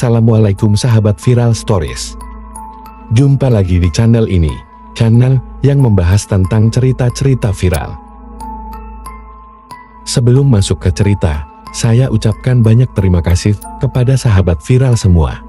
Assalamualaikum sahabat Viral Stories. Jumpa lagi di channel ini, channel yang membahas tentang cerita-cerita viral. Sebelum masuk ke cerita, saya ucapkan banyak terima kasih kepada sahabat viral semua.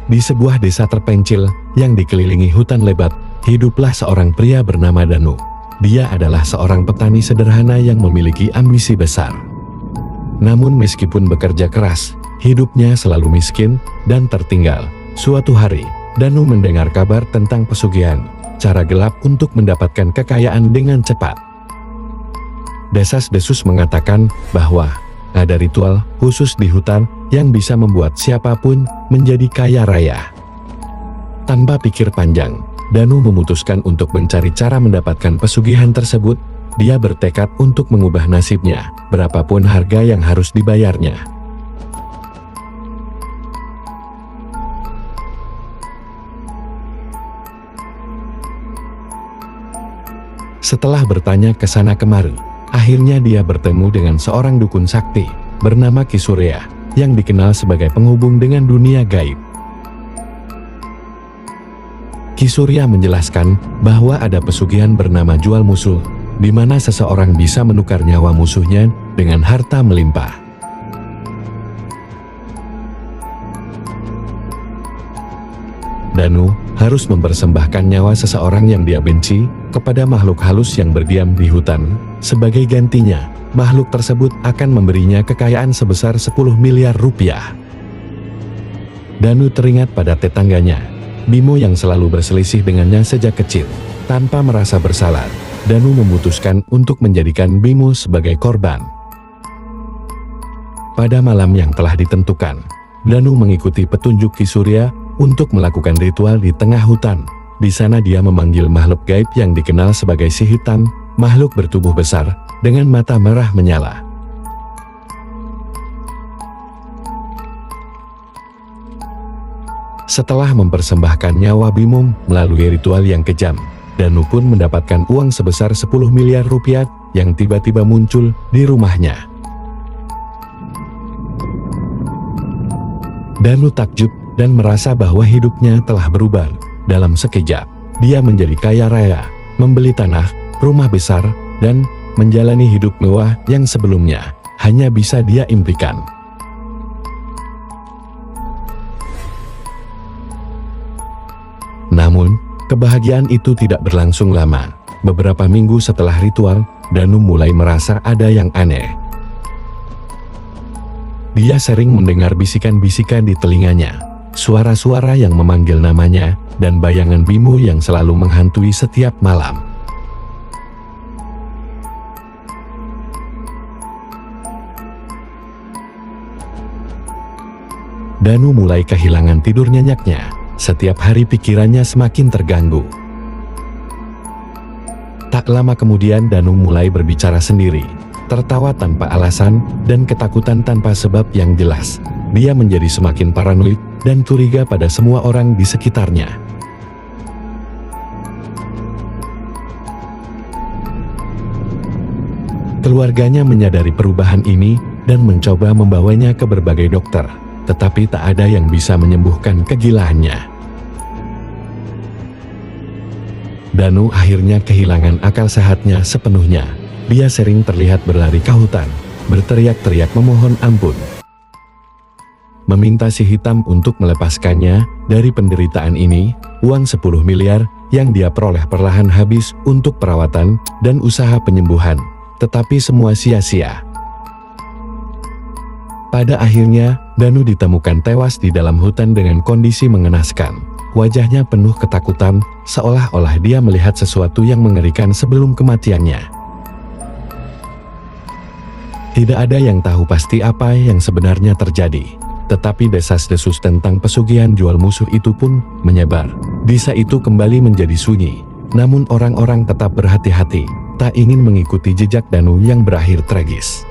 Di sebuah desa terpencil yang dikelilingi hutan lebat, hiduplah seorang pria bernama Danu. Dia adalah seorang petani sederhana yang memiliki ambisi besar. Namun meskipun bekerja keras, hidupnya selalu miskin dan tertinggal. Suatu hari, Danu mendengar kabar tentang pesugihan, cara gelap untuk mendapatkan kekayaan dengan cepat. Desas-desus mengatakan bahwa ada ritual khusus di hutan yang bisa membuat siapapun menjadi kaya raya. Tanpa pikir panjang, Danu memutuskan untuk mencari cara mendapatkan pesugihan tersebut. Dia bertekad untuk mengubah nasibnya, berapapun harga yang harus dibayarnya. Setelah bertanya ke sana kemari, akhirnya dia bertemu dengan seorang dukun sakti bernama Ki Surya yang dikenal sebagai penghubung dengan dunia gaib. Ki Surya menjelaskan bahwa ada pesugihan bernama jual musuh, di mana seseorang bisa menukar nyawa musuhnya dengan harta melimpah. Danu harus mempersembahkan nyawa seseorang yang dia benci kepada makhluk halus yang berdiam di hutan. Sebagai gantinya, makhluk tersebut akan memberinya kekayaan sebesar 10 miliar rupiah. Danu teringat pada tetangganya, Bimo yang selalu berselisih dengannya sejak kecil. Tanpa merasa bersalah, Danu memutuskan untuk menjadikan Bimo sebagai korban. Pada malam yang telah ditentukan, Danu mengikuti petunjuk Ki Surya untuk melakukan ritual di tengah hutan. Di sana dia memanggil makhluk gaib yang dikenal sebagai si hitam, makhluk bertubuh besar, dengan mata merah menyala. Setelah mempersembahkan nyawa Bimo melalui ritual yang kejam, Danu pun mendapatkan uang sebesar 10 miliar rupiah yang tiba-tiba muncul di rumahnya. Danu takjub dan merasa bahwa hidupnya telah berubah. Dalam sekejap, dia menjadi kaya raya, membeli tanah, rumah besar, dan menjalani hidup mewah yang sebelumnya hanya bisa dia impikan. Namun, kebahagiaan itu tidak berlangsung lama. Beberapa minggu setelah ritual, Danu mulai merasa ada yang aneh. Dia sering mendengar bisikan-bisikan di telinganya, suara-suara yang memanggil namanya, dan bayangan Bimo yang selalu menghantui setiap malam. Danu mulai kehilangan tidur nyenyaknya. Setiap hari pikirannya semakin terganggu. Tak lama kemudian Danu mulai berbicara sendiri, tertawa tanpa alasan, dan ketakutan tanpa sebab yang jelas. Dia menjadi semakin paranoid dan curiga pada semua orang di sekitarnya. Keluarganya menyadari perubahan ini dan mencoba membawanya ke berbagai dokter, tetapi tak ada yang bisa menyembuhkan kegilaannya. Danu akhirnya kehilangan akal sehatnya sepenuhnya. Dia sering terlihat berlari ke hutan, berteriak-teriak memohon ampun, meminta si hitam untuk melepaskannya dari penderitaan ini. Uang 10 miliar yang dia peroleh perlahan habis untuk perawatan dan usaha penyembuhan, tetapi semua sia-sia. Pada akhirnya, Danu ditemukan tewas di dalam hutan dengan kondisi mengenaskan. Wajahnya penuh ketakutan, seolah-olah dia melihat sesuatu yang mengerikan sebelum kematiannya. Tidak ada yang tahu pasti apa yang sebenarnya terjadi, tetapi desas-desus tentang pesugihan jual musuh itu pun menyebar. Desa itu kembali menjadi sunyi, namun orang-orang tetap berhati-hati, tak ingin mengikuti jejak Danu yang berakhir tragis.